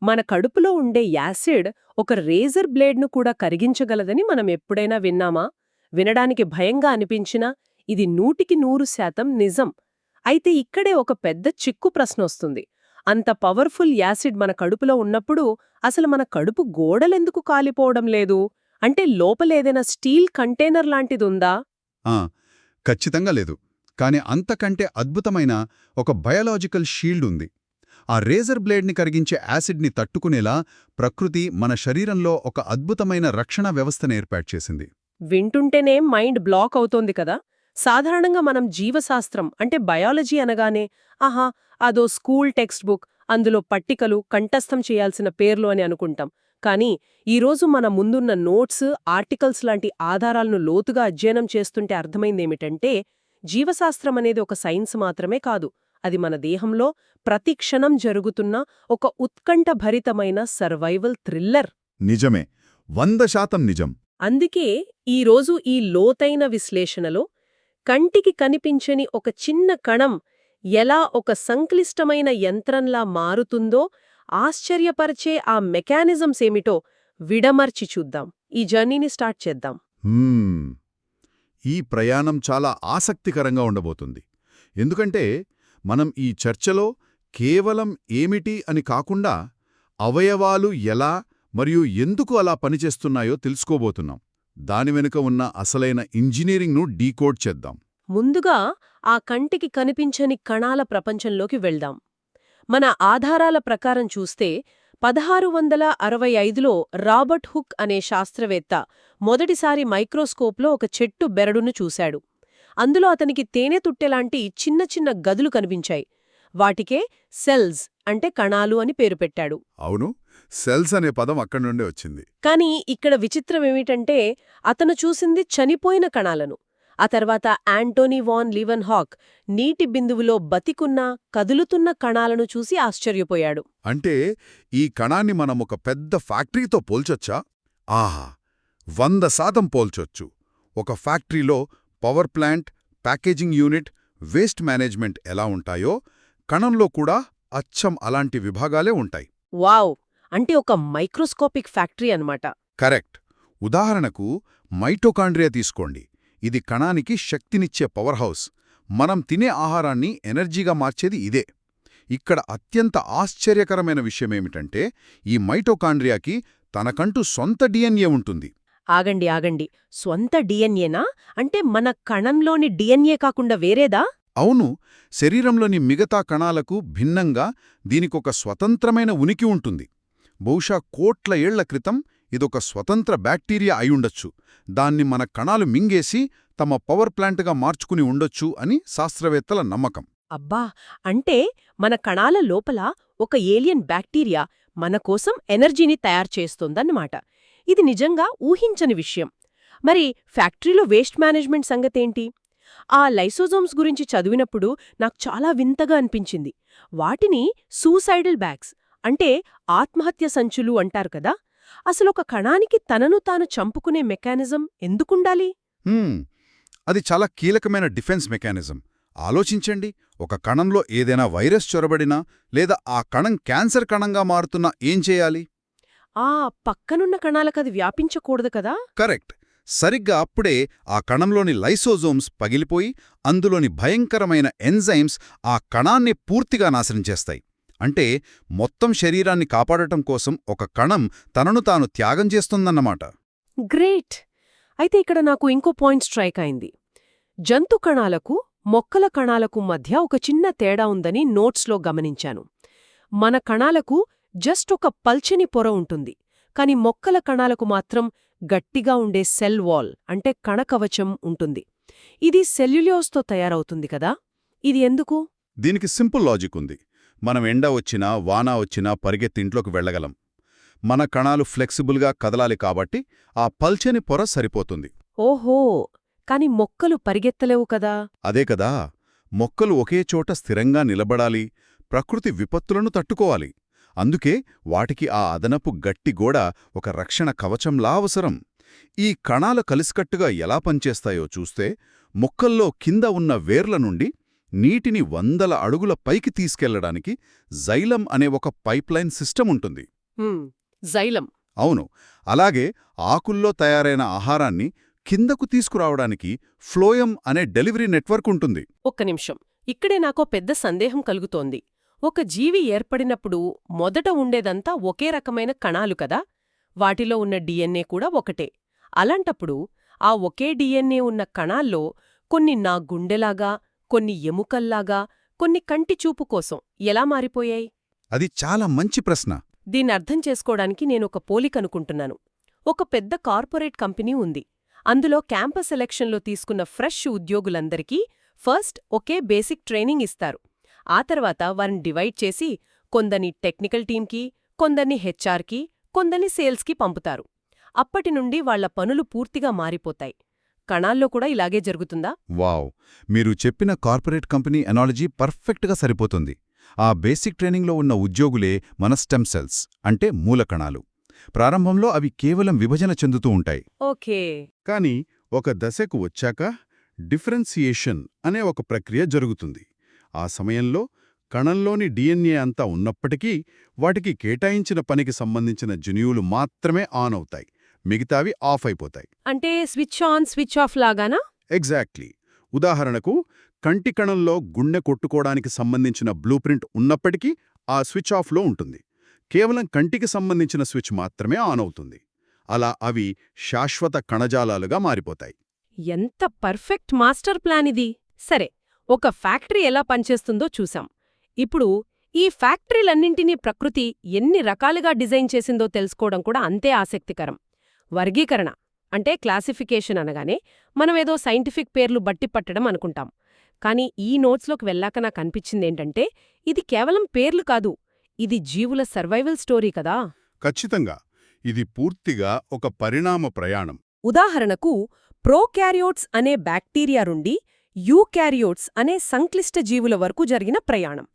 మన కడుపులో ఉండే యాసిడ్ ఒక రేజర్ బ్లేడ్ను కూడా కరిగించగలదని మనం ఎప్పుడైనా విన్నామా? వినడానికి భయంగా అనిపించినా ఇది 100% నిజం. అయితే ఇక్కడే ఒక పెద్ద చిక్కు ప్రశ్నొస్తుంది. అంత పవర్ఫుల్ యాసిడ్ మన కడుపులో ఉన్నప్పుడు అసలు మన కడుపు గోడలెందుకు కాలిపోవడం లేదు? అంటే లోపలేదైనా స్టీల్ కంటైనర్ లాంటిదుందా? ఆ, ఖచ్చితంగా లేదు. కాని అంతకంటే అద్భుతమైన ఒక బయాలజికల్ షీల్డ్ ఉంది. ఆ రేజర్ బ్లేడ్ని కరిగించే యాసిడ్ని తట్టుకునేలా ప్రకృతి మన శరీరంలో ఒక అద్భుతమైన రక్షణ వ్యవస్థను ఏర్పాటు చేసింది. వింటుంటేనే మైండ్ బ్లాక్ అవుతోంది కదా. సాధారణంగా మనం జీవశాస్త్రం అంటే బయాలజీ అనగానే ఆహా అదో స్కూల్ టెక్స్ట్ బుక్, అందులో పట్టికలు కంఠస్థం చేయాల్సిన పేర్లు అని అనుకుంటాం. కానీ ఈరోజు మన ముందున్న నోట్స్, ఆర్టికల్స్ లాంటి ఆధారాలను లోతుగా అధ్యయనం చేస్తుంటే అర్థమైందేమిటంటే జీవశాస్త్రం అనేది ఒక సైన్స్ మాత్రమే కాదు. అది మన దేహంలో ప్రతి క్షణం జరుగుతున్న ఒక ఉత్కంఠభరితమైన సర్వైవల్ థ్రిల్లర్. నిజమే, 100% నిజం. అందుకే ఈరోజు ఈ లోతైన విశ్లేషణలో కంటికి కనిపించని ఒక చిన్న కణం ఎలా ఒక సంక్లిష్టమైన యంత్రంలా మారుతుందో, ఆశ్చర్యపరిచే ఆ మెకానిజమ్స్ ఏమిటో విడమర్చి చూద్దాం. ఈ జర్నీని స్టార్ట్ చేద్దాం. ఈ ప్రయాణం చాలా ఆసక్తికరంగా ఉండబోతుంది. ఎందుకంటే మనం ఈ చర్చలో కేవలం ఏమిటి అని కాకుండా అవయవాలు ఎలా మరియు ఎందుకు అలా పనిచేస్తున్నాయో తెలుసుకోబోతున్నాం. దాని వెనుక ఉన్న అసలైన ఇంజనీరింగ్ను డీకోడ్ చేద్దాం. ముందుగా ఆ కంటికి కనిపించని కణాల ప్రపంచంలోకి వెళ్దాం. మన ఆధారాల ప్రకారం చూస్తే 1665లో రాబర్ట్ హుక్ అనే శాస్త్రవేత్త మొదటిసారి మైక్రోస్కోప్లో ఒక చెట్టు బెరడును చూశాడు. అందులో అతనికి తేనె తుట్టెలాంటి చిన్న చిన్న గదులు కనిపించాయి. వాటికే సెల్స్ అంటే కణాలు అని పేరు పెట్టాడు. అవును, సెల్స్ అనే పదం అక్కడి నుండే వచ్చింది. కానీ ఇక్కడ విచిత్రమేమిటంటే అతను చూసింది చనిపోయిన కణాలను. ఆ తర్వాత యాంటోనీ వాన్ లీవెన్హాక్ నీటి బిందువులో బతికున్న కదులుతున్న కణాలను చూసి ఆశ్చర్యపోయాడు. అంటే ఈ కణాన్ని మనం ఒక పెద్ద ఫ్యాక్టరీతో పోల్చొచ్చా? ఆహా, 100% పోల్చొచ్చు. ఒక ఫ్యాక్టరీలో power plant, packaging unit, waste management ఎలా ఉంటాయో కణంలో కూడా అచ్చం అలాంటి విభాగాలే ఉంటాయి. వావ్! అంటే ఒక మైక్రోస్కోపిక్ ఫ్యాక్టరీ అన్నమాట. కరెక్ట్. ఉదాహరణకు మైటోకాండ్రియా తీసుకోండి. ఇది కణానికి శక్తినిచ్చే పవర్ హౌస్. మనం తినే ఆహారాన్ని ఎనర్జీగా మార్చేది ఇదే. ఇక్కడ అత్యంత ఆశ్చర్యకరమైన విషయమేమిటంటే ఈ మైటోకాండ్రియాకి తనకంటూ సొంత డిఎన్ఏ ఉంటుంది. ఆగండి. స్వంత డిఎన్ఏనా? అంటే మన కణంలోని డిఎన్ఏ కాకుండా వేరేదా? అవును, శరీరంలోని మిగతా కణాలకు భిన్నంగా దీనికొక స్వతంత్రమైన ఉనికి ఉంటుంది. బహుశా కోట్ల ఏళ్ల క్రితం ఇదొక స్వతంత్ర బ్యాక్టీరియా అయుండొచ్చు. దాన్ని మన కణాలు మింగేసి తమ పవర్ ప్లాంట్గా మార్చుకుని ఉండొచ్చు అని శాస్త్రవేత్తల నమ్మకం. అబ్బా! అంటే మన కణాల లోపల ఒక ఏలియన్ బ్యాక్టీరియా మన కోసం ఎనర్జీని తయారు చేస్తోందన్నమాట. ఇది నిజంగా ఊహించని విషయం. మరి ఫ్యాక్టరీలో వేస్ట్ మేనేజ్మెంట్ సంగతేంటి? ఆ లైసోజోమ్స్ గురించి చదివినప్పుడు నాకు చాలా వింతగా అనిపించింది. వాటిని సూసైడల్ బ్యాగ్స్ అంటే ఆత్మహత్య సంచులు అంటారు కదా. అసలొక కణానికి తనను తాను చంపుకునే మెకానిజం ఎందుకుండాలి? అది చాలా కీలకమైన డిఫెన్స్ మెకానిజం. ఆలోచించండి, ఒక కణంలో ఏదైనా వైరస్ చొరబడినా లేదా ఆ కణం క్యాన్సర్ కణంగా మారుతున్నా ఏం చేయాలి? పక్కనున్న కణాలకది వ్యాపించకూడదు కదా. కరెక్ట్. సరిగ్గా అప్పుడే ఆ కణంలోని లైసోజోమ్స్ పగిలిపోయి అందులోని భయంకరమైన ఎంజైమ్స్ ఆ కణాన్ని పూర్తిగా నాశనం చేస్తాయి. అంటే మొత్తం శరీరాన్ని కాపాడటం కోసం ఒక కణం తనను తాను త్యాగం చేస్తుందన్నమాట. గ్రేట్! అయితే ఇక్కడ నాకు ఇంకో పాయింట్ స్ట్రైక్ అయింది. జంతు కణాలకు, మొక్కల కణాలకు మధ్య ఒక చిన్న తేడా ఉందని నోట్స్లో గమనించాను. మన కణాలకు జస్ట్ ఒక పల్చని పొర ఉంటుంది. కాని మొక్కల కణాలకు మాత్రం గట్టిగా ఉండే సెల్ వాల్ అంటే కణకవచం ఉంటుంది. ఇది సెల్యులోస్తో తయారవుతుంది కదా. ఇది ఎందుకు? దీనికి సింపుల్ లాజిక్ ఉంది. మనం ఎండ వచ్చినా వాన వచ్చినా పరిగెత్తింట్లోకి వెళ్లగలం. మన కణాలు ఫ్లెక్సిబుల్గా కదలాలి కాబట్టి ఆ పల్చని పొర సరిపోతుంది. ఓహో! కాని మొక్కలు పరిగెత్తలేవు కదా. అదే కదా, మొక్కలు ఒకే చోట స్థిరంగా నిలబడాలి, ప్రకృతి విపత్తులను తట్టుకోవాలి. అందుకే వాటికి ఆ అదనపు గట్టి గోడ, ఒక రక్షణ కవచంలా అవసరం. ఈ కణాలు కలిసికట్టుగా ఎలా పనిచేస్తాయో చూస్తే మొక్కల్లో కింద ఉన్న వేర్ల నుండి నీటిని వందల అడుగుల పైకి తీసుకెళ్లడానికి జైలం అనే ఒక పైప్లైన్ సిస్టమ్ ఉంటుంది. జైలం. అవును. అలాగే ఆకుల్లో తయారైన ఆహారాన్ని కిందకు తీసుకురావడానికి ఫ్లోయం అనే డెలివరీ నెట్వర్క్ ఉంటుంది. ఒక్క నిమిషం, ఇక్కడే నాకో పెద్ద సందేహం కలుగుతోంది. ఒక జీవి ఏర్పడినప్పుడు మొదట ఉండేదంతా ఒకే రకమైన కణాలు కదా, వాటిలో ఉన్న డిఎన్ఏ కూడా ఒకటే. అలాంటప్పుడు ఆ ఒకే డిఎన్ఏ ఉన్న కణాల్లో కొన్ని నా గుండెలాగా, కొన్ని ఎముకల్లాగా, కొన్ని కంటి చూపు కోసం ఎలా మారిపోయాయి? అది చాలా మంచి ప్రశ్న. దీన్నర్థం చేసుకోవడానికి నేనొక పోలికనుకుంటున్నాను. ఒక పెద్ద కార్పొరేట్ కంపెనీ ఉంది. అందులో క్యాంపస్ ఎలక్షన్లో తీసుకున్న ఫ్రెష్ ఉద్యోగులందరికీ ఫస్ట్ ఒకే బేసిక్ ట్రైనింగ్ ఇస్తారు. ఆ తర్వాత వారిని డివైడ్ చేసి కొందరిని టెక్నికల్ టీంకి, కొందరిని హెచ్ఆర్కి, కొందరిని సేల్స్కి పంపుతారు. అప్పటినుండి వాళ్ల పనులు పూర్తిగా మారిపోతాయి. కణాల్లో కూడా ఇలాగే జరుగుతుందా? వావ్! మీరు చెప్పిన కార్పొరేట్ కంపెనీ ఎనాలజీ పర్ఫెక్ట్గా సరిపోతుంది. ఆ బేసిక్ ట్రైనింగ్లో ఉన్న ఉద్యోగులే మన స్టెమ్ సెల్స్, అంటే మూలకణాలు. ప్రారంభంలో అవి కేవలం విభజన చెందుతూ ఉంటాయి. ఓకే. కానీ ఒక దశకు వచ్చాక డిఫరెన్సియేషన్ అనే ఒక ప్రక్రియ జరుగుతుంది. ఆ సమయంలో కణంలోని డిఎన్ఏ అంతా ఉన్నప్పటికీ వాటికి కేటాయించిన పనికి సంబంధించిన జన్యువులు మాత్రమే ఆన్ అవుతాయి, మిగతావి ఆఫ్ అయిపోతాయి. అంటే స్విచ్ ఆన్ స్విచ్ ఆఫ్ లాగానా? ఎగ్జాక్ట్లీ. ఉదాహరణకు కంటి కణంలో గుండె కొట్టుకోవడానికి సంబంధించిన బ్లూప్రింట్ ఉన్నప్పటికీ ఆ స్విచ్ ఆఫ్లో ఉంటుంది. కేవలం కంటికి సంబంధించిన స్విచ్ మాత్రమే ఆన్ అవుతుంది. అలా అవి శాశ్వత కణజాలాలుగా మారిపోతాయి. ఎంత పర్ఫెక్ట్ మాస్టర్ ప్లాన్ ఇది! సరే, ఒక ఫ్యాక్టరీ ఎలా పనిచేస్తుందో చూసాం. ఇప్పుడు ఈ ఫ్యాక్టరీలన్నింటినీ ప్రకృతి ఎన్ని రకాలుగా డిజైన్ చేసిందో తెలుసుకోవడం కూడా అంతే ఆసక్తికరం. వర్గీకరణ అంటే క్లాసిఫికేషన్ అనగానే మనమేదో సైంటిఫిక్ పేర్లు బట్టి పట్టడం అనుకుంటాం. కానీ ఈ నోట్స్లోకి వెళ్ళాక నాకు అనిపించిందేంటంటే ఇది కేవలం పేర్లు కాదు, ఇది జీవుల సర్వైవల్ స్టోరీ కదా. ఖచ్చితంగా. ఇది పూర్తిగా ఒక పరిణామ ప్రయాణం. ఉదాహరణకు ప్రోకారియోట్స్ అనే బ్యాక్టీరియా నుండి యూకారియోట్స్ అనే సంక్లిష్ట జీవుల వరకు జరిగిన ప్రయాణం.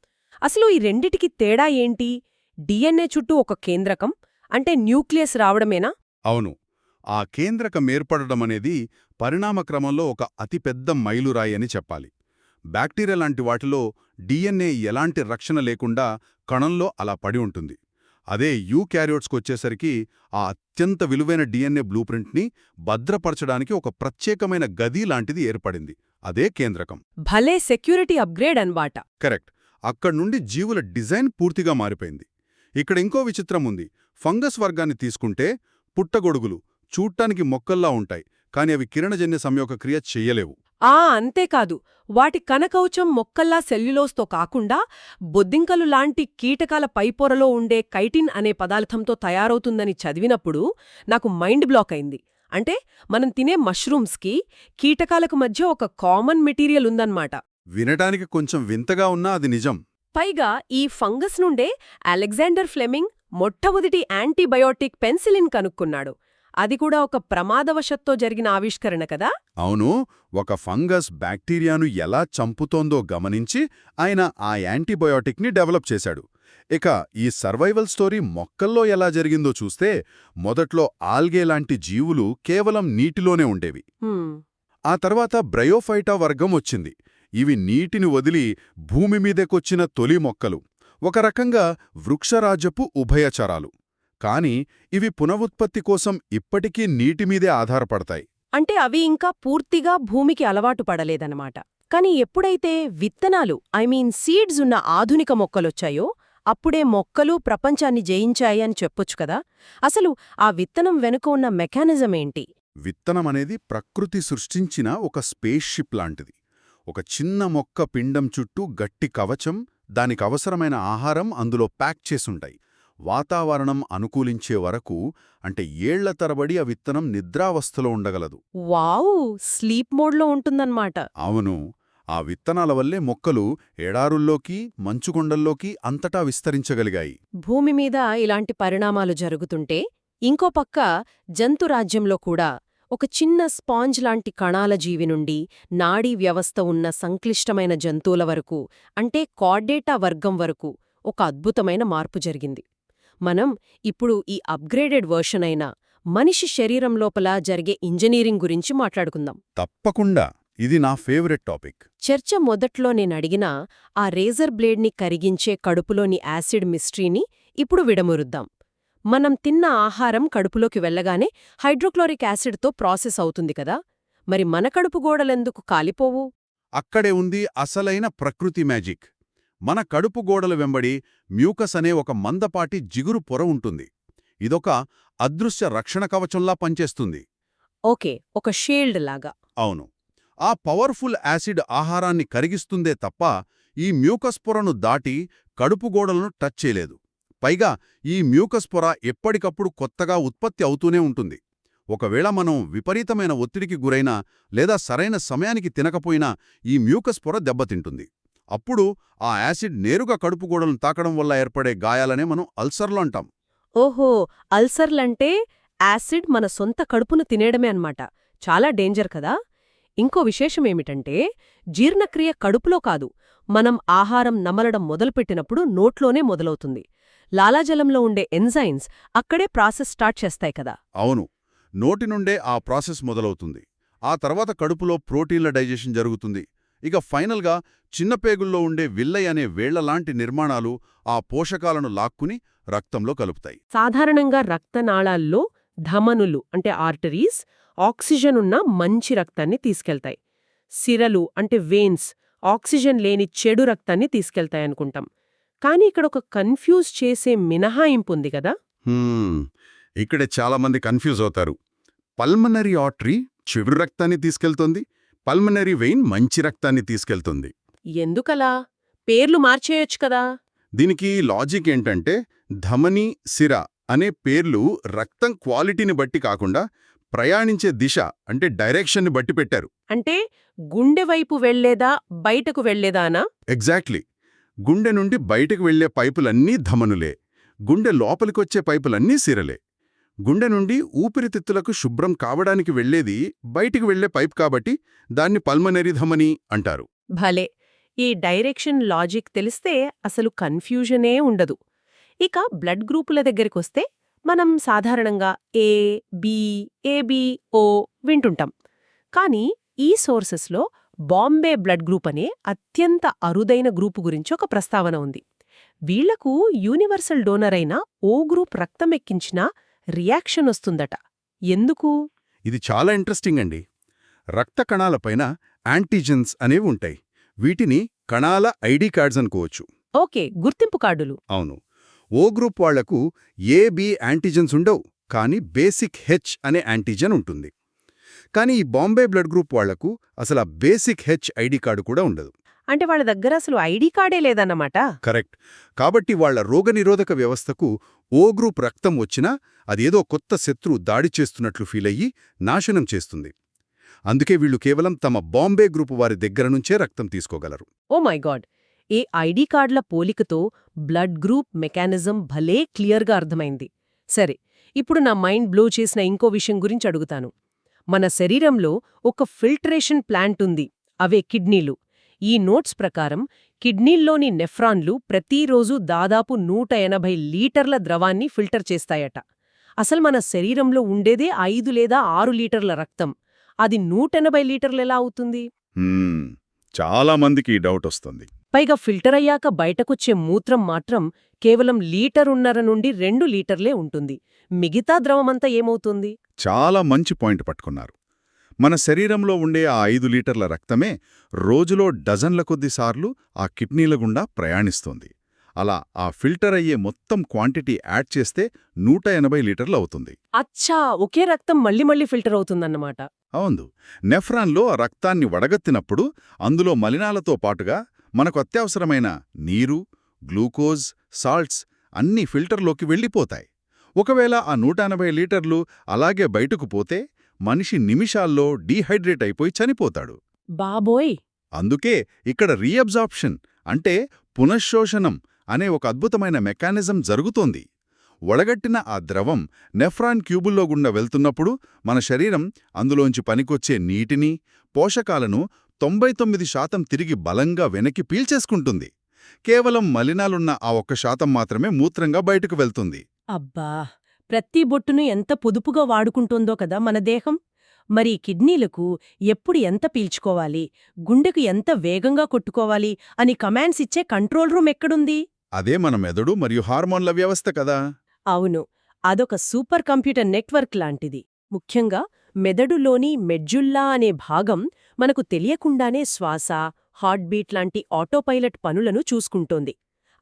అసలు ఈ రెండిటికి తేడా ఏంటి? డిఎన్ఏ చుట్టూ ఒక కేంద్రకం అంటే న్యూక్లియస్ రావడమేనా? అవును. ఆ కేంద్రకం ఏర్పడటమనేది పరిణామక్రమంలో ఒక అతిపెద్ద మైలురాయి అని చెప్పాలి. బ్యాక్టీరియా లాంటి వాటిలో డిఎన్ఏ ఎలాంటి రక్షణ లేకుండా కణంలో అలా పడి ఉంటుంది. అదే యూకారియోట్స్కొచ్చేసరికి ఆ అత్యంత విలువైన డిఎన్ఏ బ్లూప్రింట్ని భద్రపరచడానికి ఒక ప్రత్యేకమైన గది లాంటిది ఏర్పడింది. అదే కేంద్రకం. భలే సెక్యూరిటీ అప్గ్రేడ్ అన్మాట. కరెక్ట్. అక్కడ్నుండి జీవుల డిజైన్ పూర్తిగా మారిపోయింది. ఇక్కడ ఇంకో విచిత్రం ఉంది. ఫంగస్ వర్గాన్ని తీసుకుంటే పుట్టగొడుగులు చూడ్డానికి మొక్కల్లా ఉంటాయి, కాని అవి కిరణజన్య సంయోగక్రియ చెయ్యలేవు. అంతేకాదు, వాటి కణకవచం మొక్కల్లా సెల్యులోస్తో కాకుండా బొద్దింకలు లాంటి కీటకాల పైపొరలో ఉండే కైటిన్ అనే పదార్థంతో తయారవుతుందని చదివినప్పుడు నాకు మైండ్ బ్లాక్ అయింది. అంటే మనం తినే మష్రూమ్స్కి కీటకాలకు మధ్య ఒక కామన్ మెటీరియల్ ఉందన్నమాట. వినటానికి కొంచెం వింతగా ఉన్నా అది నిజం. పైగా ఈ ఫంగస్ నుండే అలెగ్జాండర్ ఫ్లెమింగ్ మొట్టమొదటి యాంటీబయోటిక్ పెన్సిలిన్ కనుక్కున్నాడు. అది కూడా ఒక ప్రమాదవశత్తో జరిగిన ఆవిష్కరణ కదా. అవును. ఒక ఫంగస్ బ్యాక్టీరియాను ఎలా చంపుతోందో గమనించి ఆయన ఆ యాంటీబయోటిక్ని డెవలప్ చేశాడు. ఇక ఈ సర్వైవల్ స్టోరీ మొక్కల్లో ఎలా జరిగిందో చూస్తే మొదట్లో ఆల్గే లాంటి జీవులు కేవలం నీటిలోనే ఉండేవి. ఆ తర్వాత బ్రయోఫైటా వర్గం వచ్చింది. ఇవి నీటిని వదిలి భూమి మీదకొచ్చిన తొలి మొక్కలు. ఒక రకంగా వృక్షరాజ్యపు ఉభయచరాలు. కాని ఇవి పునరుత్పత్తి కోసం ఇప్పటికీ నీటిమీదే ఆధారపడతాయి. అంటే అవి ఇంకా పూర్తిగా భూమికి అలవాటు పడలేదన్నమాట. కాని ఎప్పుడైతే విత్తనాలు సీడ్స్ ఉన్న ఆధునిక మొక్కలొచ్చాయో అప్పుడే మొక్కలు ప్రపంచాన్ని జయించాయి అని చెప్పొచ్చు కదా. అసలు ఆ విత్తనం వెనుక ఉన్న మెకానిజం ఏంటి? విత్తనమనేది ప్రకృతి సృష్టించిన ఒక స్పేస్ షిప్ లాంటిది. ఒక చిన్న మొక్క పిండం చుట్టూ గట్టి కవచం, దానికవసరమైన ఆహారం అందులో ప్యాక్ చేసుంటాయి. వాతావరణం అనుకూలించే వరకు, అంటే ఏళ్ల తరబడి ఆ విత్తనం నిద్రావస్థలో ఉండగలదు. వావ్! స్లీప్ మోడ్లో ఉంటుందన్నమాట. అవును. ఆ విత్తనాల వల్లే మొక్కలు ఎడారుల్లోకి, మంచుకొండల్లోకి అంతటా విస్తరించగలిగాయి. భూమి మీద ఇలాంటి పరిణామాలు జరుగుతుంటే ఇంకో పక్క జంతురాజ్యంలో కూడా ఒక చిన్న స్పాంజ్ లాంటి కణాల జీవి నుండి నాడీ వ్యవస్థ ఉన్న సంక్లిష్టమైన జంతువుల వరకు, అంటే కార్డేటా వర్గం వరకు ఒక అద్భుతమైన మార్పు జరిగింది. మనం ఇప్పుడు ఈ అప్గ్రేడెడ్ వర్షన్ అయిన మనిషి శరీరం లోపల జరిగే ఇంజనీరింగ్ గురించి మాట్లాడుకుందాం. తప్పకుండా. ఇది నా ఫేవరెట్ టాపిక్. చర్చ మొదట్లో నేనడిగిన ఆ రేజర్ బ్లేడ్ని కరిగించే కడుపులోని యాసిడ్ మిస్టరీని ఇప్పుడు విడమురుద్దాం. మనం తిన్న ఆహారం కడుపులోకి వెళ్ళగానే హైడ్రోక్లోరిక్ యాసిడ్తో ప్రాసెస్ అవుతుంది కదా, మరి మన కడుపు గోడలెందుకు కాలిపోవు? అక్కడే ఉంది అసలైన ప్రకృతి మ్యాజిక్. మన కడుపు గోడల వెంబడి మ్యూకస్ అనే ఒక మందపాటి జిగురు పొర ఉంటుంది. ఇదొక అదృశ్య రక్షణ కవచంలా పనిచేస్తుంది. ఓకే, ఒక షీల్డ్ లాగా. అవును. ఆ పవర్ఫుల్ యాసిడ్ ఆహారాన్ని కరిగిస్తుందే తప్ప ఈ మ్యూకస్ పొరను దాటి కడుపు గోడలను టచ్ చేయలేదు. పైగా ఈ మ్యూకస్ పొర ఎప్పటికప్పుడు కొత్తగా ఉత్పత్తి అవుతూనే ఉంటుంది. ఒకవేళ మనం విపరీతమైన ఒత్తిడికి గురైనా లేదా సరైన సమయానికి తినకపోయినా ఈ మ్యూకస్ పొర దెబ్బతింటుంది. అప్పుడు ఆ యాసిడ్ నేరుగా కడుపు గోడలను తాకడం వల్ల ఏర్పడే గాయాలనే మనం అల్సర్లు అంటాం. ఓహో, అల్సర్లంటే యాసిడ్ మన సొంత కడుపును తినేయడమే అన్నమాట. చాలా డేంజర్ కదా. ఇంకో విశేషమేమిటంటే జీర్ణక్రియ కడుపులో కాదు, మనం ఆహారం నమలడం మొదలుపెట్టినప్పుడు నోట్లోనే మొదలవుతుంది. లాలాజలంలో ఉండే ఎంజైమ్స్ అక్కడే ప్రాసెస్ స్టార్ట్ చేస్తాయి కదా. అవును, నోటి నుండే ఆ ప్రాసెస్ మొదలవుతుంది. ఆ తర్వాత కడుపులో ప్రోటీన్ల డైజెషన్ జరుగుతుంది. ఇక ఫైనల్గా చిన్నపేగుల్లో ఉండే విల్లై అనే వేళ్లలాంటి నిర్మాణాలు ఆ పోషకాలను లాక్కుని రక్తంలో కలుపుతాయి. సాధారణంగా రక్తనాళాల్లో ధమనులు అంటే ఆర్టరీస్ ఆక్సిజన్ ఉన్న మంచి రక్తాన్ని తీసుకెళ్తాయి. సిరలు అంటే వెయిన్స్ ఆక్సిజన్ లేని చెడు రక్తాన్ని తీసుకెళ్తాయనుకుంటాం. కానీ ఇక్కడ ఒక కన్ఫ్యూజ్ చేసే మినహాయింపు ఉంది కదా. ఇక్కడే చాలామంది కన్ఫ్యూజ్ అవుతారు. పల్మనరీ ఆర్టరీ చెడు రక్తాన్ని తీసుకెళ్తుంది, పల్మనరీ వెయిన్ మంచి రక్తాన్ని తీసుకెళ్తుంది. ఎందుకలా? పేర్లు మార్చేయొచ్చు కదా. దీనికి లాజిక్ ఏంటంటే ధమని, సిర అనే పేర్లు రక్తం క్వాలిటీని బట్టి కాకుండా ప్రయాణించే దిశ అంటే డైరెక్షన్ని బట్టి పెట్టారు. అంటే గుండె వైపు వెళ్లేదా బయటకు వెళ్లేదానా? ఎగ్జాక్ట్లీ. గుండె నుండి బయటకు వెళ్లే పైపులన్నీ ధమనులే, గుండె లోపలికొచ్చే పైపులన్నీ సిరలే. గుండె నుండి ఊపిరితిత్తులకు శుభ్రం కావడానికి వెళ్లేది బయటికి వెళ్లే పైప్ కాబట్టి దాన్ని పల్మనరీ ధమని అంటారు. భలే, ఈ డైరెక్షన్ లాజిక్ తెలిస్తే అసలు కన్ఫ్యూజనే ఉండదు. ఇక బ్లడ్ గ్రూపుల దగ్గరికొస్తే మనం సాధారణంగా ఏ, బి, ఏబి, ఓ వింటుంటాం. కానీ ఈ సోర్సెస్లో బాంబే బ్లడ్ గ్రూప్ అనే అత్యంత అరుదైన గ్రూపు గురించి ఒక ప్రస్తావన ఉంది. వీళ్లకు యూనివర్సల్ డోనర్ అయిన ఓ గ్రూప్ రక్తం ఎక్కించినా రియాక్షన్ వస్తుందట. ఎందుకు? ఇది చాలా ఇంట్రెస్టింగ్ అండి. రక్త కణాలపైన యాంటీజెన్స్ అనేవి ఉంటాయి. వీటిని కణాల ఐడి కార్డ్స్ అనుకోవచ్చు. ఓకే, గుర్తింపు కార్డులు. అవును. ఓ గ్రూప్ వాళ్లకు ఏ, బి యాంటీజెన్స్ ఉండవు, కానీ బేసిక్ హెచ్ అనే యాంటీజెన్ ఉంటుంది. కానీ ఈ బాంబే బ్లడ్ గ్రూప్ వాళ్లకు అసలు ఆ బేసిక్ హెచ్ ఐడి కార్డు కూడా ఉండదు. అంటే వాళ్ళ దగ్గర అసలు ఐడి కార్డే లేదన్నమాట. కరెక్ట్. కాబట్టి వాళ్ల రోగనిరోధక వ్యవస్థకు ఓ గ్రూప్ రక్తం వచ్చినా అదేదో కొత్త శత్రువు దాడి చేస్తున్నట్లు ఫీలయ్యి నాశనం చేస్తుంది. అందుకే వీళ్లు కేవలం తమ బాంబే గ్రూపు వారి దగ్గర నుంచే రక్తం తీసుకోగలరు. ఓ మై గాడ్, ఈ ఐడి కార్డుల పోలికతో బ్లడ్ గ్రూప్ మెకానిజం భలే క్లియర్గా అర్థమైంది. సరే, ఇప్పుడు నా మైండ్ బ్లో చేసిన ఇంకో విషయం గురించి అడుగుతాను. మన శరీరంలో ఒక ఫిల్టరేషన్ ప్లాంట్ ఉంది, అవే కిడ్నీలు. ఈ నోట్స్ ప్రకారం కిడ్నీల్లోని నెఫ్రాన్లు ప్రతిరోజు దాదాపు 180 లీటర్ల ద్రవాన్ని ఫిల్టర్ చేస్తాయట. అసలు మన శరీరంలో ఉండేదే 5 లేదా 6 లీటర్ల రక్తం. అది 180 లీటర్లెలా అవుతుంది? చాలా మందికి ఈ డౌట్ వస్తుంది. పైగా ఫిల్టర్ అయ్యాక బయటకొచ్చే మూత్రం మాత్రం కేవలం 1.5 లీటర్ నుండి 2 లీటర్లే ఉంటుంది. మిగతా ద్రవమంతా ఏమవుతుంది? చాలా మంచి పాయింట్ పట్టుకున్నారు. మన శరీరంలో ఉండే ఆ 5 లీటర్ల రక్తమే రోజులో డజన్ల కొద్దిసార్లు ఆ కిడ్నీల గుండా ప్రయాణిస్తోంది. అలా ఆ ఫిల్టర్ అయ్యే మొత్తం క్వాంటిటీ యాడ్ చేస్తే 180 లీటర్లు అవుతుంది. అచ్చా, ఒకే రక్తం మళ్ళీ మళ్ళీ ఫిల్టర్ అవుతుందన్నమాట. అవును. నెఫ్రాన్లో ఆ రక్తాన్ని వడగత్తినప్పుడు అందులో మలినాలతో పాటుగా మనకు అత్యవసరమైన నీరు, గ్లూకోజ్, సాల్ట్స్ అన్నీ ఫిల్టర్లోకి వెళ్ళిపోతాయి. ఒకవేళ ఆ 180 లీటర్లు అలాగే బయటకు పోతే మనిషి నిమిషాల్లో డీహైడ్రేట్ అయిపోయి చనిపోతాడు. బాబోయ్! అందుకే ఇక్కడ రీఅబ్జార్ప్షన్ అంటే పునఃశోషణం అనే ఒక అద్భుతమైన మెకానిజం జరుగుతోంది. వడగట్టిన ఆ ద్రవం నెఫ్రాన్ క్యూబుల్లో గుండా వెళ్తున్నప్పుడు మన శరీరం అందులోంచి పనికొచ్చే నీటిని, పోషకాలను 99% తిరిగి బలంగా వెనక్కి పీల్చేసుకుంటుంది. కేవలం మలినాలున్న ఆ 1% మాత్రమే మూత్రంగా బయటకు వెళ్తుంది. అబ్బా, ప్రతి బొట్టును ఎంత పొదుపుగా వాడుకుంటోందో కదా మన దేహం. మరి కిడ్నీలకు ఎప్పుడు ఎంత పీల్చుకోవాలి, గుండెకు ఎంత వేగంగా కొట్టుకోవాలి అని కమాండ్స్ ఇచ్చే కంట్రోల్ రూమ్ ఎక్కడుంది? అదే మన మెదడు మరియు హార్మోన్ల వ్యవస్థ కదా. అవును, అదొక సూపర్ కంప్యూటర్ నెట్వర్క్ లాంటిది. ముఖ్యంగా మెదడులోని మెడ్జుల్లా అనే భాగం మనకు తెలియకుండానే శ్వాస, హార్ట్బీట్ లాంటి ఆటోపైలట్ పనులను చూసుకుంటోంది.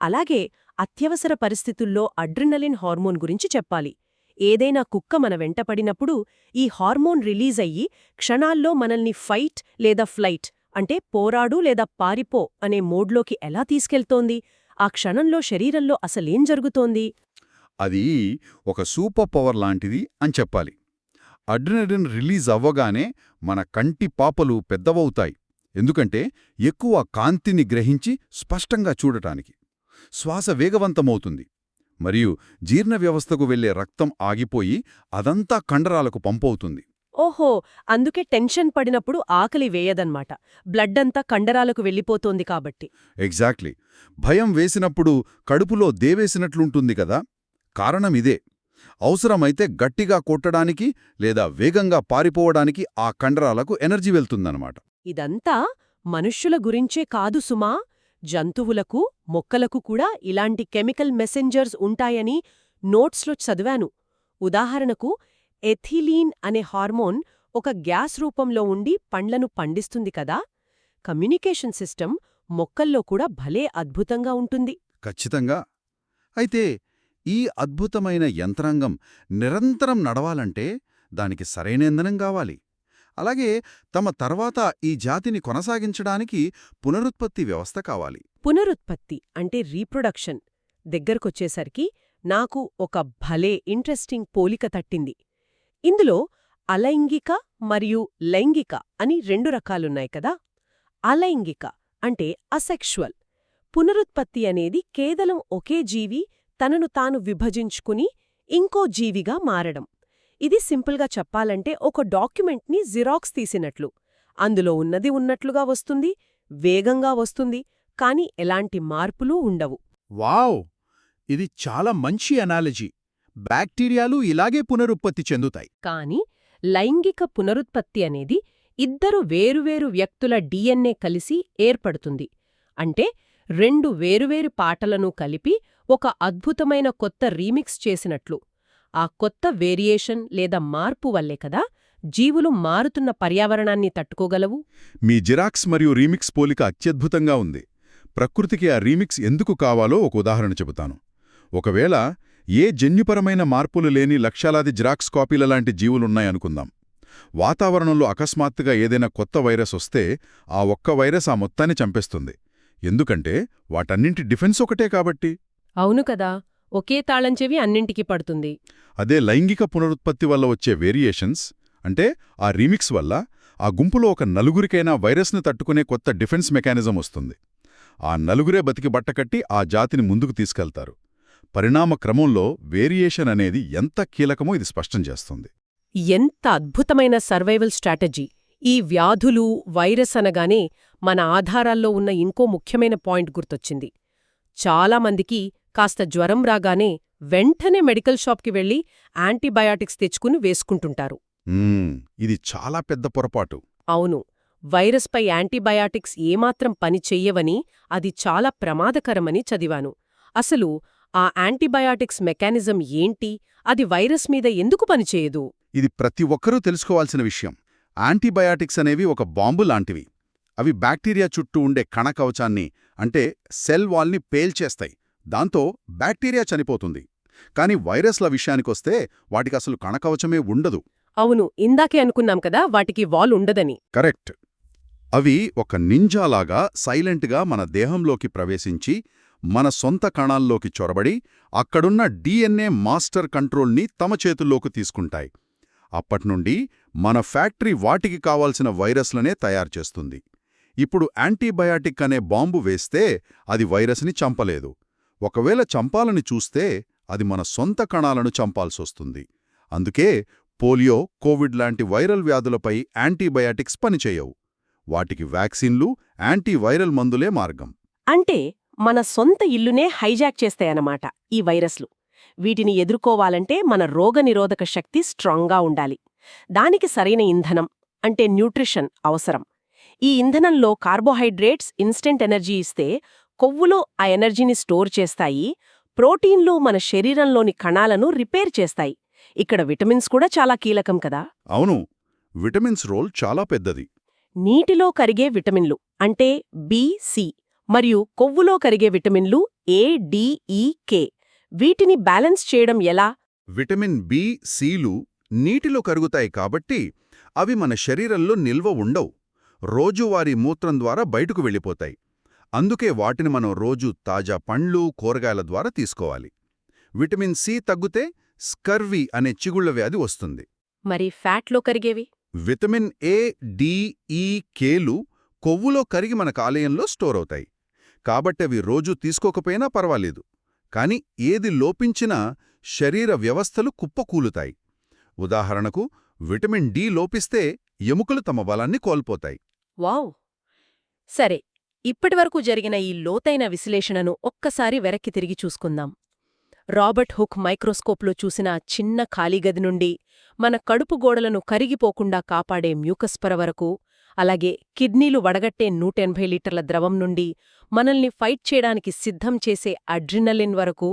అలాగే అత్యవసర పరిస్థితుల్లో అడ్రినలిన్ హార్మోన్ గురించి చెప్పాలి. ఏదైనా కుక్క మన వెంటపడినప్పుడు ఈ హార్మోన్ రిలీజ్ అయ్యి క్షణాల్లో మనల్ని ఫైట్ లేదా ఫ్లైట్ అంటే పోరాడు లేదా పారిపో అనే మోడ్లోకి ఎలా తీసుకెళ్తోంది? ఆ క్షణంలో శరీరంలో అసలేం జరుగుతోంది? అది ఒక సూపర్ పవర్ లాంటిది అని చెప్పాలి. అడ్రినలిన్ రిలీజ్ అవ్వగానే మన కంటి పాపలు పెద్దవవుతాయి. ఎందుకంటే ఎక్కువ కాంతిని గ్రహించి స్పష్టంగా చూడటానికి. శ్వాస వేగవంతమవుతుంది. మరియు జీర్ణ వ్యవస్థకు వెళ్లే రక్తం ఆగిపోయి అదంతా కండరాలకు పంపవుతుంది. ఓహో, అందుకే టెన్షన్ పడినప్పుడు ఆకలి వేయదన్మాట. బ్లడ్ అంతా కండరాలకు వెళ్ళిపోతోంది కాబట్టి. ఎగ్జాక్ట్లీ. భయం వేసినప్పుడు కడుపులో దేవేసినట్లుంటుంది కదా. కారణమిదే. అవసరమైతే గట్టిగా కొట్టడానికి లేదా వేగంగా పారిపోవడానికి ఆ కండరాలకు ఎనర్జీ వెళ్తుందన్నమాట. ఇదంతా మనుష్యుల గురించే కాదు సుమా, జంతువులకు, మొక్కలకు కూడా ఇలాంటి కెమికల్ మెసెంజర్స్ ఉంటాయని నోట్స్లో చదివాను. ఉదాహరణకు ఎథిలీన్ అనే హార్మోన్ ఒక గ్యాస్ రూపంలో ఉండి పండ్లను పండిస్తుంది కదా. కమ్యూనికేషన్ సిస్టమ్ మొక్కల్లో కూడా భలే అద్భుతంగా ఉంటుంది. ఖచ్చితంగా. అయితే ఈ అద్భుతమైన యంత్రాంగం నిరంతరం నడవాలంటే దానికి సరైన ఇంధనం కావాలి. అలాగే తమ తర్వాత ఈ జాతిని కొనసాగించడానికి పునరుత్పత్తి వ్యవస్థ కావాలి. పునరుత్పత్తి అంటే రీప్రొడక్షన్ దగ్గరకొచ్చేసరికి నాకు ఒక భలే ఇంట్రెస్టింగ్ పోలిక తట్టింది. ఇందులో అలైంగిక మరియు లైంగిక అని 2 రకాలున్నాయి కదా. అలైంగిక అంటే అసెక్షువల్. పునరుత్పత్తి అనేది కేవలం ఒకే జీవి తనను తాను విభజించుకుని ఇంకో జీవిగా మారడం. ఇది సింపుల్గా చెప్పాలంటే ఒక డాక్యుమెంట్ని జిరాక్స్ తీసినట్లు. అందులో ఉన్నది ఉన్నట్లుగా వస్తుంది, వేగంగా వస్తుంది, కాని ఎలాంటి మార్పులూ ఉండవు. వావ్! ఇది చాలా మంచి అనాలజీ. బ్యాక్టీరియాలు ఇలాగే పునరుత్పత్తి చెందుతాయి. కాని లైంగిక పునరుత్పత్తి అనేది ఇద్దరు వేరువేరు వ్యక్తుల డిఎన్ఏ కలిసి ఏర్పడుతుంది. అంటే 2 వేరువేరు పాటలను కలిపి ఒక అద్భుతమైన కొత్త రీమిక్స్ చేసినట్లు. ఆ కొత్త వేరియేషన్ లేదా మార్పు వల్లే కదా జీవులు మారుతున్న పర్యావరణాన్ని తట్టుకోగలవు. మీ జిరాక్స్ మరియు రీమిక్స్ పోలిక అత్యద్భుతంగా ఉంది. ప్రకృతికి ఆ రీమిక్స్ ఎందుకు కావాలో ఒక ఉదాహరణ చెబుతాను. ఒకవేళ ఏ జన్యుపరమైన మార్పులు లేని లక్షలాది జిరాక్స్ కాపీల లాంటి జీవులున్నాయనుకుందాం. వాతావరణంలో అకస్మాత్తుగా ఏదైనా కొత్త వైరస్ వస్తే ఆ ఒక్క వైరస్ ఆ మొత్తాన్ని చంపేస్తుంది. ఎందుకంటే వాటన్నింటి డిఫెన్స్ ఒకటే కాబట్టి. అవును కదా, ఒకే తాళం చెవి అన్నింటికి పడుతుంది. అదే లైంగిక పునరుత్పత్తి వల్ల వచ్చే వేరియేషన్స్ అంటే ఆ రీమిక్స్ వల్ల ఆ గుంపులో ఒక నలుగురికైనా వైరస్ను తట్టుకునే కొత్త డిఫెన్స్ మెకానిజం వస్తుంది. ఆ నలుగురే బతికి బట్టకట్టి ఆ జాతిని ముందుకు తీసుకెళ్తారు. పరిణామ క్రమంలో వేరియేషన్ అనేది ఎంత కీలకమో ఇది స్పష్టం చేస్తుంది. ఎంత అద్భుతమైన సర్వైవల్ స్ట్రాటజీ! ఈ వ్యాధులు, వైరస్ అనగానే మన ఆధారాల్లో ఉన్న ఇంకో ముఖ్యమైన పాయింట్ గుర్తొచ్చింది. చాలామందికి కాస్త జ్వరం రాగానే వెంటనే మెడికల్ షాప్కి వెళ్లి యాంటీబయాటిక్స్ తెచ్చుకుని వేసుకుంటుంటారు. ఇది చాలా పెద్ద పొరపాటు. అవును, వైరస్పై యాంటీబయాటిక్స్ ఏమాత్రం పని చెయ్యవని, అది చాలా ప్రమాదకరమని చదివాను. అసలు ఆ యాంటీబయాటిక్స్ మెకానిజం ఏంటి? అది వైరస్ మీద ఎందుకు పనిచేయదు? ఇది ప్రతి ఒక్కరూ తెలుసుకోవాల్సిన విషయం. యాంటీబయాటిక్స్ అనేవి ఒక బాంబు లాంటివి. అవి బ్యాక్టీరియా చుట్టూ ఉండే కణకవచాన్ని అంటే సెల్ వాల్ని పేల్చేస్తాయి. దాంతో బ్యాక్టీరియా చనిపోతుంది. కాని వైరస్ల విషయానికొస్తే వాటికసలు కణకవచమే ఉండదు. అవును, ఇందాకే అనుకున్నాం కదా వాటికి వాల్ ఉండదని. కరెక్ట్. అవి ఒక నింజాలాగా సైలెంట్గా మన దేహంలోకి ప్రవేశించి మన సొంత కణాల్లోకి చొరబడి అక్కడున్న డిఎన్ఏ మాస్టర్ కంట్రోల్ని తమ చేతుల్లోకి తీసుకుంటాయి. అప్పట్నుండి మన ఫ్యాక్టరీ వాటికి కావాల్సిన వైరస్లనే తయారుచేస్తుంది. ఇప్పుడు యాంటీబయాటిక్ అనే బాంబు వేస్తే అది వైరస్ని చంపలేదు. ఒకవేళ చంపాలని చూస్తే అది మన సొంత కణాలను చంపాల్సొస్తుంది. అందుకే పోలియో, కోవిడ్ లాంటి వైరల్ వ్యాధులపై యాంటీబయాటిక్స్ పనిచేయవు. వాటికి వ్యాక్సిన్లు, యాంటీవైరల్ మందులే మార్గం. అంటే మన సొంత ఇల్లునే హైజాక్ చేస్తాయన్నమాట ఈ వైరస్లు. వీటిని ఎదుర్కోవాలంటే మన రోగనిరోధక శక్తి స్ట్రాంగ్గా ఉండాలి. దానికి సరైన ఇంధనం అంటే న్యూట్రిషన్ అవసరం. ఈ ఇంధనంలో కార్బోహైడ్రేట్స్ ఇన్స్టెంట్ ఎనర్జీ ఇస్తే కొవ్వులో ఆ ఎనర్జీని స్టోర్ చేస్తాయి, ప్రోటీన్లు మన శరీరంలోని కణాలను రిపేర్ చేస్తాయి. ఇక్కడ విటమిన్స్ కూడా చాలా కీలకం కదా. అవును, విటమిన్స్ రోల్ చాలా పెద్దది. నీటిలో కరిగే విటమిన్లు అంటే బి, సి మరియు కొవ్వులో కరిగే విటమిన్లు ఏ, డి, ఈ, కే వీటిని బ్యాలెన్స్ చేయడం ఎలా? విటమిన్ బి, సిలు నీటిలో కరుగుతాయి కాబట్టి అవి మన శరీరంలో నిల్వ ఉండవు. రోజువారీ మూత్రం ద్వారా బయటకు వెళ్ళిపోతాయి. అందుకే వాటిని మనం రోజూ తాజా పండ్లు, కూరగాయల ద్వారా తీసుకోవాలి. విటమిన్ సి తగ్గితే స్కర్వీ అనే చిగుళ్ల వ్యాధి వస్తుంది. మరి ఫ్యాట్లో కరిగేవి? విటమిన్ ఏ, డి, ఈ, కేలు కొవ్వులో కరిగి మన కాలేయంలో స్టోర్ అవుతాయి. కాబట్టి అవి రోజూ తీసుకోకపోయినా పర్వాలేదు. కాని ఏది లోపించినా శరీర వ్యవస్థలు కుప్పకూలుతాయి. ఉదాహరణకు విటమిన్ డి లోపిస్తే ఎముకలు తమ బలాన్ని కోల్పోతాయి. వావ్! సరే, ఇప్పటివరకు జరిగిన ఈ లోతైన విశ్లేషణను ఒక్కసారి వెనక్కి తిరిగి చూసుకుందాం. రాబర్ట్ హుక్ మైక్రోస్కోప్లో చూసిన చిన్న ఖాళీగది నుండి మన కడుపు గోడలను కరిగిపోకుండా కాపాడే మ్యూకస్ పొర వరకు, అలాగే కిడ్నీలు వడగట్టే 180 లీటర్ల ద్రవం నుండి మనల్ని ఫైట్ చేయడానికి సిద్ధం చేసే అడ్రినలిన్ వరకు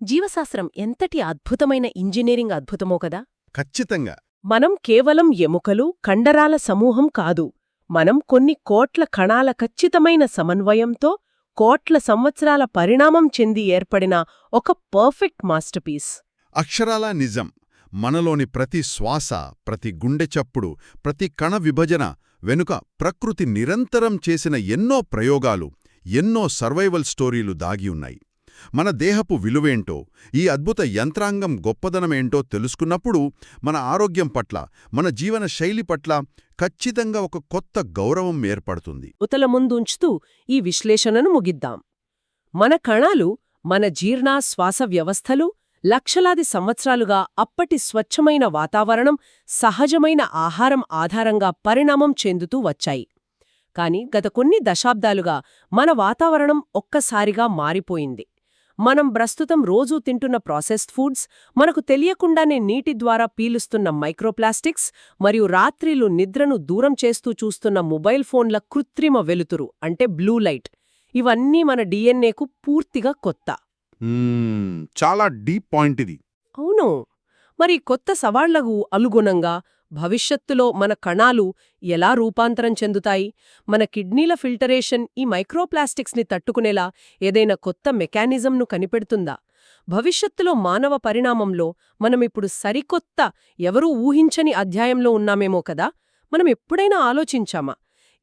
జీవశాస్త్రం ఎంతటి అద్భుతమైన ఇంజనీరింగ్ అద్భుతమో కదా. ఖచ్చితంగా. మనం కేవలం ఎముకలు, కండరాల సమూహం కాదు. మనం కొన్ని కోట్ల కణాల ఖచ్చితమైన సమన్వయంతో కోట్ల సంవత్సరాల పరిణామం చెంది ఏర్పడిన ఒక పర్ఫెక్ట్ మాస్టర్పీస్. అక్షరాలా నిజం. మనలోని ప్రతి శ్వాస, ప్రతి గుండె చప్పుడు, ప్రతి కణ విభజన వెనుక ప్రకృతి నిరంతరం చేసిన ఎన్నో ప్రయోగాలు, ఎన్నో సర్వైవల్ స్టోరీలు దాగి ఉన్నాయి. మన దేహపు విలువేంటో, ఈ అద్భుత యంత్రాంగం గొప్పదనమేంటో తెలుసుకున్నప్పుడు మన ఆరోగ్యం పట్ల, మన జీవన శైలి పట్ల ఖచ్చితంగా ఒక కొత్త గౌరవం ఏర్పడుతుంది. ఉతల ముందుంచుతూ ఈ విశ్లేషణను ముగిద్దాం. మన కణాలు, మన జీర్ణ శ్వాస వ్యవస్థలు లక్షలాది సంవత్సరాలుగా అప్పటి స్వచ్ఛమైన వాతావరణం, సహజమైన ఆహారం ఆధారంగా పరిణామం చెందుతూ వచ్చాయి. కాని గత కొన్ని దశాబ్దాలుగా మన వాతావరణం ఒక్కసారిగా మారిపోయింది. మనం ప్రస్తుతం రోజూ తింటున్న ప్రాసెస్డ్ ఫుడ్స్, మనకు తెలియకుండానే నీటి ద్వారా పీలుస్తున్న మైక్రోప్లాస్టిక్స్ మరియు రాత్రిలు నిద్రను దూరం చేస్తూ చూస్తున్న మొబైల్ ఫోన్ల కృత్రిమ వెలుతురు అంటే బ్లూ లైట్, ఇవన్నీ మన డిఎన్ఏకు పూర్తిగా కొత్త. చాలా డీప్ పాయింట్ ఇది. అవును. మరి కొత్త సవాళ్లకు అనుగుణంగా భవిష్యత్తులో మన కణాలు ఎలా రూపాంతరం చెందుతాయి? మన కిడ్నీల ఫిల్టరేషన్ ఈ మైక్రోప్లాస్టిక్స్ని తట్టుకునేలా ఏదైనా కొత్త మెకానిజంను కనిపెడుతుందా? భవిష్యత్తులో మానవ పరిణామంలో మనమిప్పుడు సరికొత్త, ఎవరూ ఊహించని అధ్యాయంలో ఉన్నామేమో కదా. మనం ఎప్పుడైనా ఆలోచించామా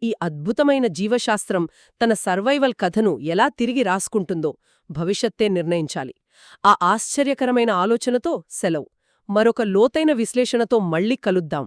ఈ అద్భుతమైన జీవశాస్త్రం తన సర్వైవల్ కథను ఎలా తిరిగి రాసుకుంటుందో? భవిష్యత్తే నిర్ణయించాలి. ఆ ఆశ్చర్యకరమైన ఆలోచనతో సెలవు. మరొక లోతైన విశ్లేషణతో మళ్ళీ కలుద్దాం.